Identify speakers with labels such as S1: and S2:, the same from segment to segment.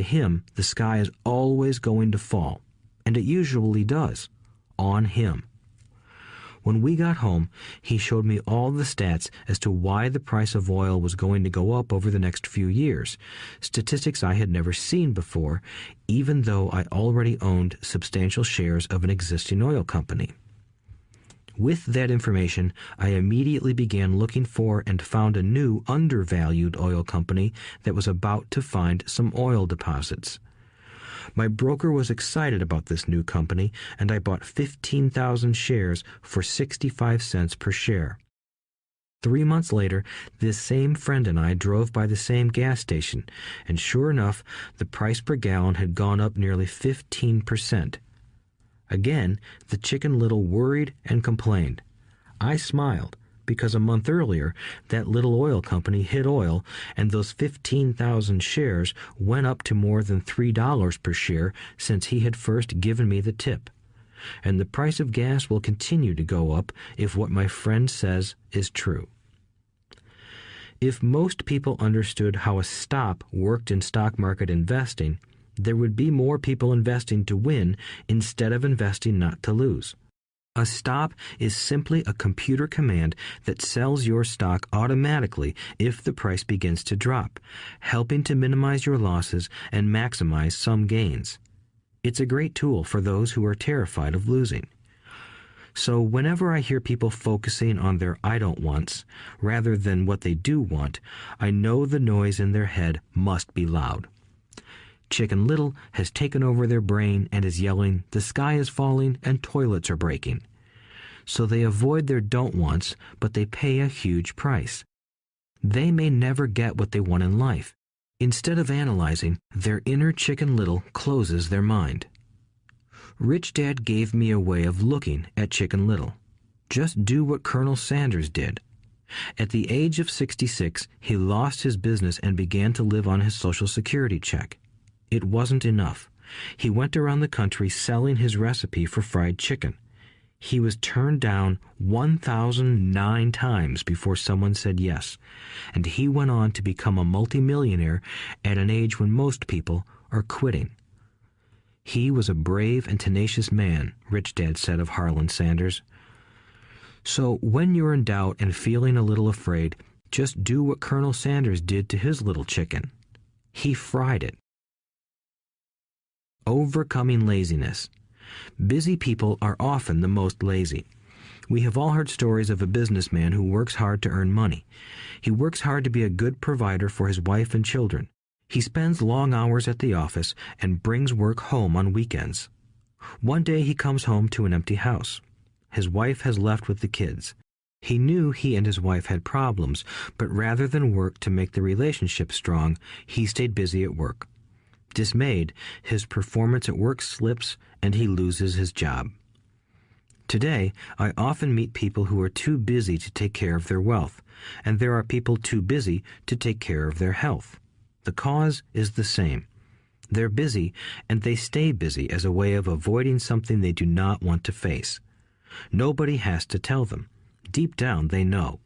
S1: To him, the sky is always going to fall, and it usually does, on him. When we got home, he showed me all the stats as to why the price of oil was going to go up over the next few years, statistics I had never seen before, even though I already owned substantial shares of an existing oil company. With that information, I immediately began looking for and found a new undervalued oil company that was about to find some oil deposits. My broker was excited about this new company, and I bought 15,000 shares for 65 cents per share. 3 months later, this same friend and I drove by the same gas station, and sure enough, the price per gallon had gone up nearly 15%. Again, the Chicken Little worried and complained. I smiled, because a month earlier, that little oil company hit oil, and those 15,000 shares went up to more than $3 per share since he had first given me the tip. And the price of gas will continue to go up if what my friend says is true. If most people understood how a stop worked in stock market investing, there would be more people investing to win instead of investing not to lose. A stop is simply a computer command that sells your stock automatically if the price begins to drop, helping to minimize your losses and maximize some gains. It's a great tool for those who are terrified of losing. So whenever I hear people focusing on their I don't wants rather than what they do want, I know the noise in their head must be loud. Chicken Little has taken over their brain and is yelling, "The sky is falling and toilets are breaking." So they avoid their don't wants, but they pay a huge price. They may never get what they want in life. Instead of analyzing, their inner Chicken Little closes their mind. Rich Dad gave me a way of looking at Chicken Little. Just do what Colonel Sanders did. At the age of 66, he lost his business and began to live on his Social Security check. It wasn't enough. He went around the country selling his recipe for fried chicken. He was turned down 1,009 times before someone said yes, and he went on to become a multimillionaire at an age when most people are quitting. He was a brave and tenacious man, Rich Dad said of Harlan Sanders. So when you're in doubt and feeling a little afraid, just do what Colonel Sanders did to his little chicken. He fried it. Overcoming laziness. Busy people are often the most lazy. We have all heard stories of a businessman who works hard to earn money. He works hard to be a good provider for his wife and children. He spends long hours at the office and brings work home on weekends. One day he comes home to an empty house. His wife has left with the kids. He knew he and his wife had problems, but rather than work to make the relationship strong, he stayed busy at work. Dismayed, his performance at work slips and he loses his job. Today, I often meet people who are too busy to take care of their wealth, and there are people too busy to take care of their health. The cause is the same. They're busy, and they stay busy as a way of avoiding something they do not want to face. Nobody has to tell them. Deep down, they know.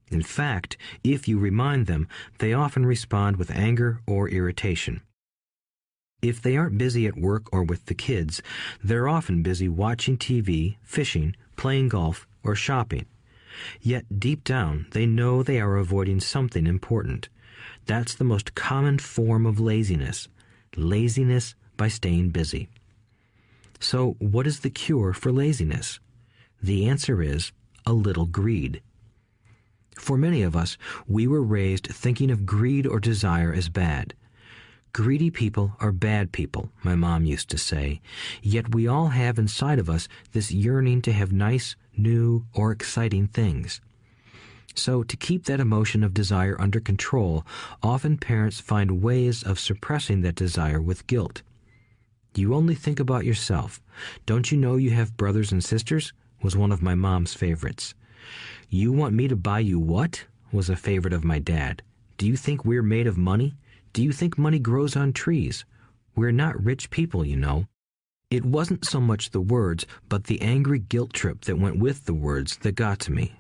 S1: In fact, if you remind them, they often respond with anger or irritation. If they aren't busy at work or with the kids, they're often busy watching TV, fishing, playing golf, or shopping. Yet deep down, they know they are avoiding something important. That's the most common form of laziness. Laziness by staying busy. So what is the cure for laziness? The answer is a little greed. For many of us, we were raised thinking of greed or desire as bad. Greedy people are bad people, my mom used to say, yet we all have inside of us this yearning to have nice, new, or exciting things. So to keep that emotion of desire under control, often parents find ways of suppressing that desire with guilt. You only think about yourself. Don't you know you have brothers and sisters? Was one of my mom's favorites. You want me to buy you what? Was a favorite of my dad. Do you think we're made of money? Do you think money grows on trees? We're not rich people, you know. It wasn't so much the words, but the angry guilt trip that went with the words that got to me.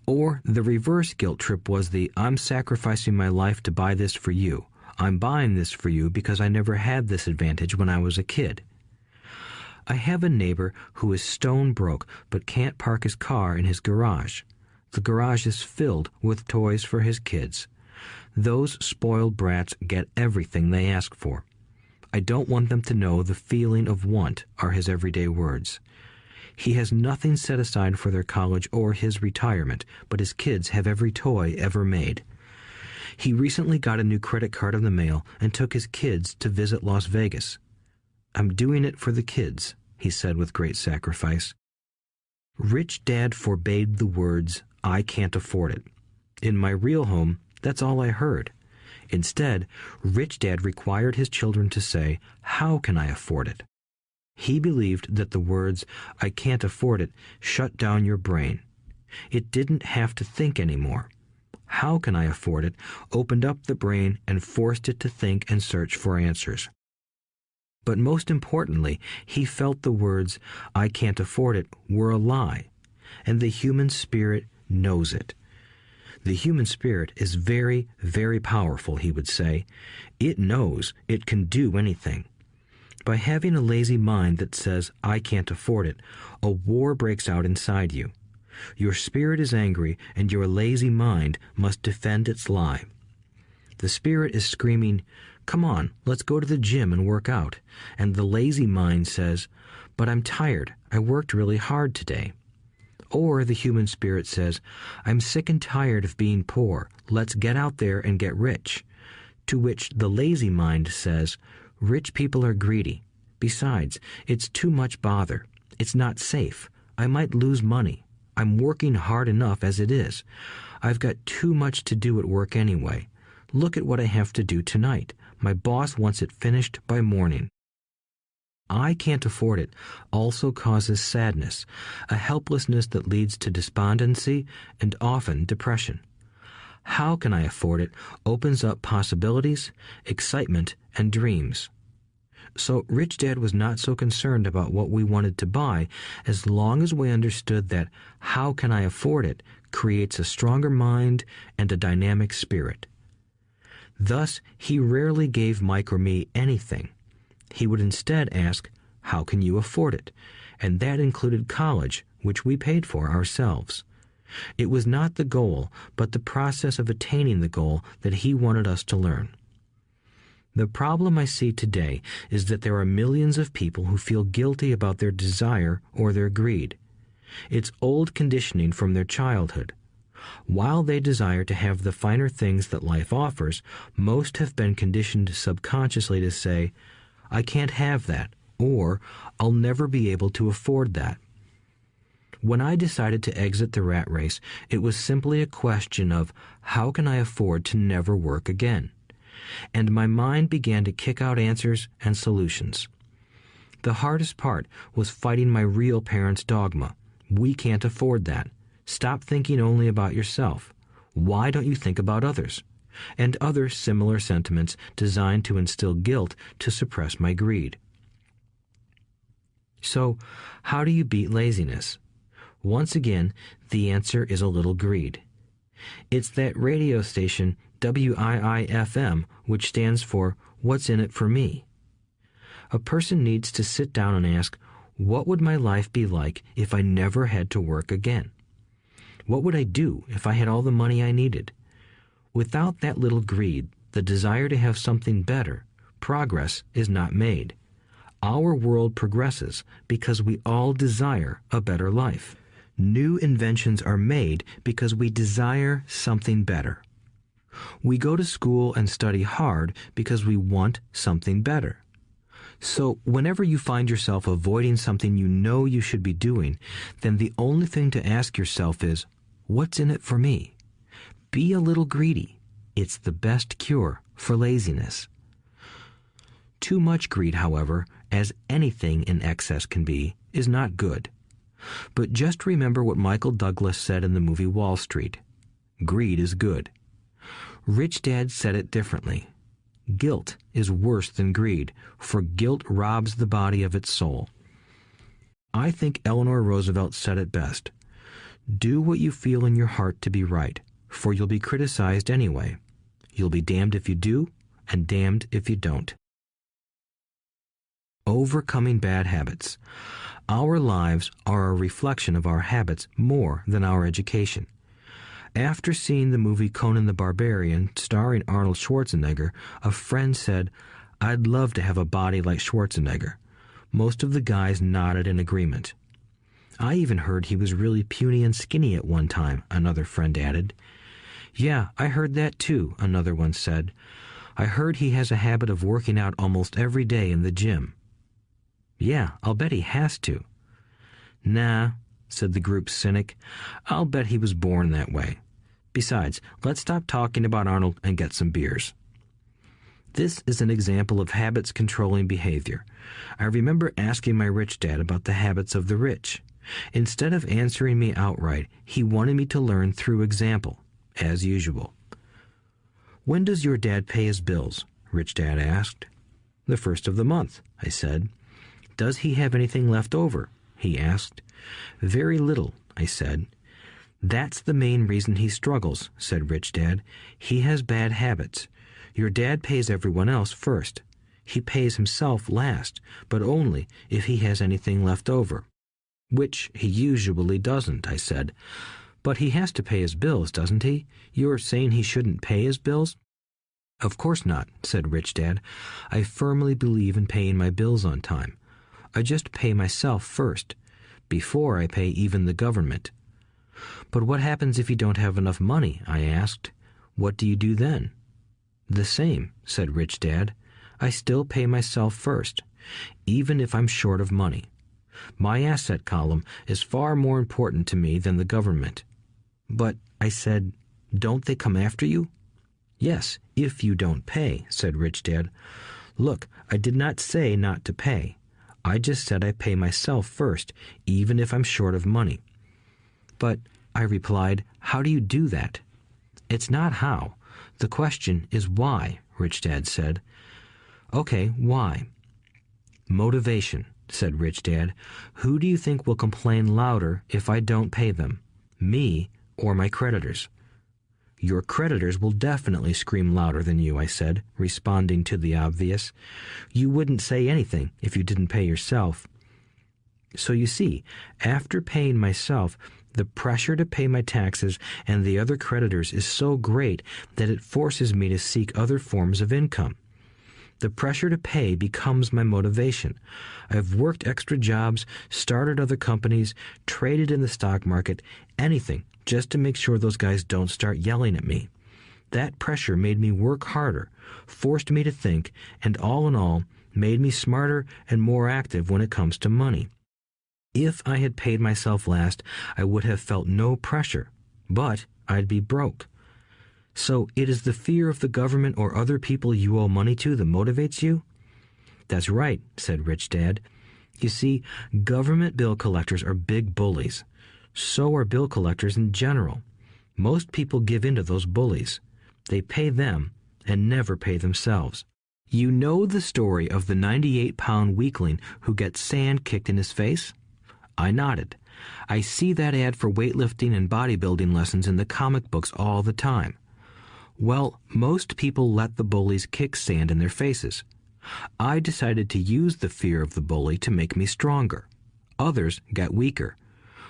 S1: Or the reverse guilt trip was the I'm sacrificing my life to buy this for you. I'm buying this for you because I never had this advantage when I was a kid. I have a neighbor who is stone broke but can't park his car in his garage. The garage is filled with toys for his kids. Those spoiled brats get everything they ask for. I don't want them to know the feeling of want, are his everyday words. He has nothing set aside for their college or his retirement, but his kids have every toy ever made. He recently got a new credit card in the mail and took his kids to visit Las Vegas. I'm doing it for the kids, he said with great sacrifice. Rich Dad forbade the words, I can't afford it. In my real home, that's all I heard. Instead, Rich Dad required his children to say, how can I afford it? He believed that the words, I can't afford it, shut down your brain. It didn't have to think anymore. How can I afford it opened up the brain and forced it to think and search for answers. But most importantly, he felt the words, I can't afford it, were a lie, and the human spirit knows it. The human spirit is very, very powerful, he would say. It knows it can do anything. By having a lazy mind that says, I can't afford it, a war breaks out inside you. Your spirit is angry, and your lazy mind must defend its lie. The spirit is screaming, come on, let's go to the gym and work out. And the lazy mind says, but I'm tired. I worked really hard today. Or the human spirit says, I'm sick and tired of being poor. Let's get out there and get rich. To which the lazy mind says, rich people are greedy. Besides, it's too much bother. It's not safe. I might lose money. I'm working hard enough as it is. I've got too much to do at work anyway. Look at what I have to do tonight. My boss wants it finished by morning. I can't afford it also causes sadness, a helplessness that leads to despondency and often depression. How can I afford it opens up possibilities, excitement, and dreams. So Rich Dad was not so concerned about what we wanted to buy as long as we understood that how can I afford it creates a stronger mind and a dynamic spirit. Thus, he rarely gave Mike or me anything. He would instead ask, how can you afford it? And that included college, which we paid for ourselves. It was not the goal, but the process of attaining the goal that he wanted us to learn. The problem I see today is that there are millions of people who feel guilty about their desire or their greed. It's old conditioning from their childhood. While they desire to have the finer things that life offers, most have been conditioned subconsciously to say, I can't have that, or I'll never be able to afford that. When I decided to exit the rat race, it was simply a question of how can I afford to never work again? And my mind began to kick out answers and solutions. The hardest part was fighting my real parents' dogma. We can't afford that. Stop thinking only about yourself. Why don't you think about others? And other similar sentiments designed to instill guilt to suppress my greed. So, how do you beat laziness? Once again, the answer is a little greed. It's that radio station WIIFM, which stands for What's in it for me? A person needs to sit down and ask, what would my life be like if I never had to work again? What would I do if I had all the money I needed? Without that little greed, the desire to have something better, progress is not made. Our world progresses because we all desire a better life. New inventions are made because we desire something better. We go to school and study hard because we want something better. So whenever you find yourself avoiding something you know you should be doing, then the only thing to ask yourself is, what's in it for me? Be a little greedy. It's the best cure for laziness. Too much greed, however, as anything in excess can be, is not good. But just remember what Michael Douglas said in the movie Wall Street. Greed is good. Rich Dad said it differently. Guilt is worse than greed, for guilt robs the body of its soul. I think Eleanor Roosevelt said it best. Do what you feel in your heart to be right, for you'll be criticized anyway. You'll be damned if you do, and damned if you don't. Overcoming bad habits. Our lives are a reflection of our habits more than our education. After seeing the movie Conan the Barbarian, starring Arnold Schwarzenegger, a friend said, "I'd love to have a body like Schwarzenegger." Most of the guys nodded in agreement. "I even heard he was really puny and skinny at one time," another friend added. "Yeah, I heard that too," another one said. "I heard he has a habit of working out almost every day in the gym." "Yeah, I'll bet he has to." "Nah," said the group's cynic. "I'll bet he was born that way. Besides, let's stop talking about Arnold and get some beers." This is an example of habits controlling behavior. I remember asking my rich dad about the habits of the rich. Instead of answering me outright, he wanted me to learn through example, as usual. "When does your dad pay his bills?" Rich Dad asked. "The first of the month," I said. "Does he have anything left over?" he asked. "Very little," I said. "That's the main reason he struggles," said Rich Dad. "He has bad habits. Your dad pays everyone else first. He pays himself last, but only if he has anything left over." "Which he usually doesn't," I said. "But he has to pay his bills, doesn't he? You're saying he shouldn't pay his bills?" "Of course not," said Rich Dad. "I firmly believe in paying my bills on time. I just pay myself first, before I pay even the government." "But what happens if you don't have enough money?" I asked. "What do you do then?" "The same," said Rich Dad. "I still pay myself first, even if I'm short of money. My asset column is far more important to me than the government." "But," I said, "don't they come after you?" "Yes, if you don't pay," said Rich Dad. "Look, I did not say not to pay. I just said I pay myself first, even if I'm short of money." "But," I replied, "how do you do that?" "It's not how. The question is why," Rich Dad said. "Okay, why?" "Motivation," said Rich Dad. "Who do you think will complain louder if I don't pay them? Me or my creditors?" "Your creditors will definitely scream louder than you," I said, responding to the obvious. "You wouldn't say anything if you didn't pay yourself." So you see, after paying myself, the pressure to pay my taxes and the other creditors is so great that it forces me to seek other forms of income. The pressure to pay becomes my motivation. I've worked extra jobs, started other companies, traded in the stock market, anything, just to make sure those guys don't start yelling at me. That pressure made me work harder, forced me to think, and all in all, made me smarter and more active when it comes to money. If I had paid myself last, I would have felt no pressure, but I'd be broke. So it is the fear of the government or other people you owe money to that motivates you? That's right, said Rich Dad. You see, government bill collectors are big bullies. So are bill collectors in general. Most people give in to those bullies. They pay them and never pay themselves. You know the story of the 98-pound weakling who gets sand kicked in his face? I nodded. I see that ad for weightlifting and bodybuilding lessons in the comic books all the time. Well, most people let the bullies kick sand in their faces. I decided to use the fear of the bully to make me stronger. Others got weaker.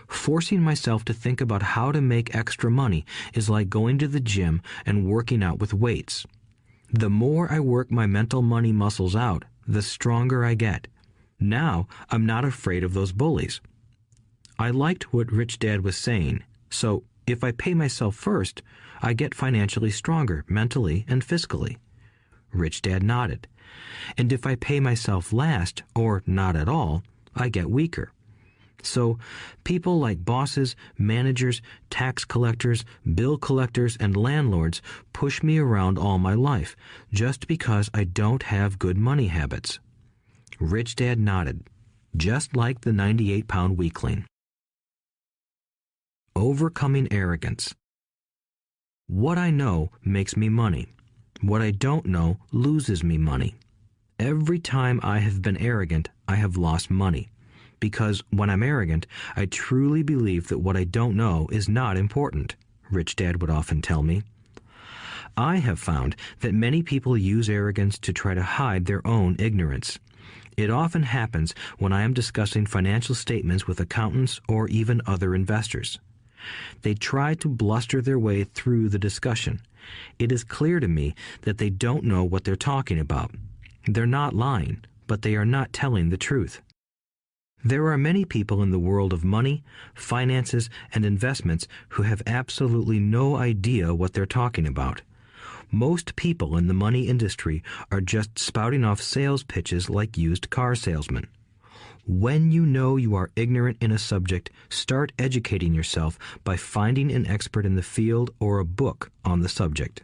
S1: Forcing myself to think about how to make extra money is like going to the gym and working out with weights. The more I work my mental money muscles out, the stronger I get. Now I'm not afraid of those bullies. I liked what Rich Dad was saying, so if I pay myself first, I get financially stronger mentally and fiscally. Rich Dad nodded. And if I pay myself last, or not at all, I get weaker. So people like bosses, managers, tax collectors, bill collectors, and landlords push me around all my life just because I don't have good money habits. Rich Dad nodded, just like the 98-pound weakling. Overcoming arrogance. What I know makes me money. What I don't know loses me money. Every time I have been arrogant, I have lost money. Because when I'm arrogant, I truly believe that what I don't know is not important, Rich Dad would often tell me. I have found that many people use arrogance to try to hide their own ignorance. It often happens when I am discussing financial statements with accountants or even other investors. They try to bluster their way through the discussion. It is clear to me that they don't know what they're talking about. They're not lying, but they are not telling the truth. There are many people in the world of money, finances, and investments who have absolutely no idea what they're talking about. Most people in the money industry are just spouting off sales pitches like used car salesmen. When you know you are ignorant in a subject, start educating yourself by finding an expert in the field or a book on the subject.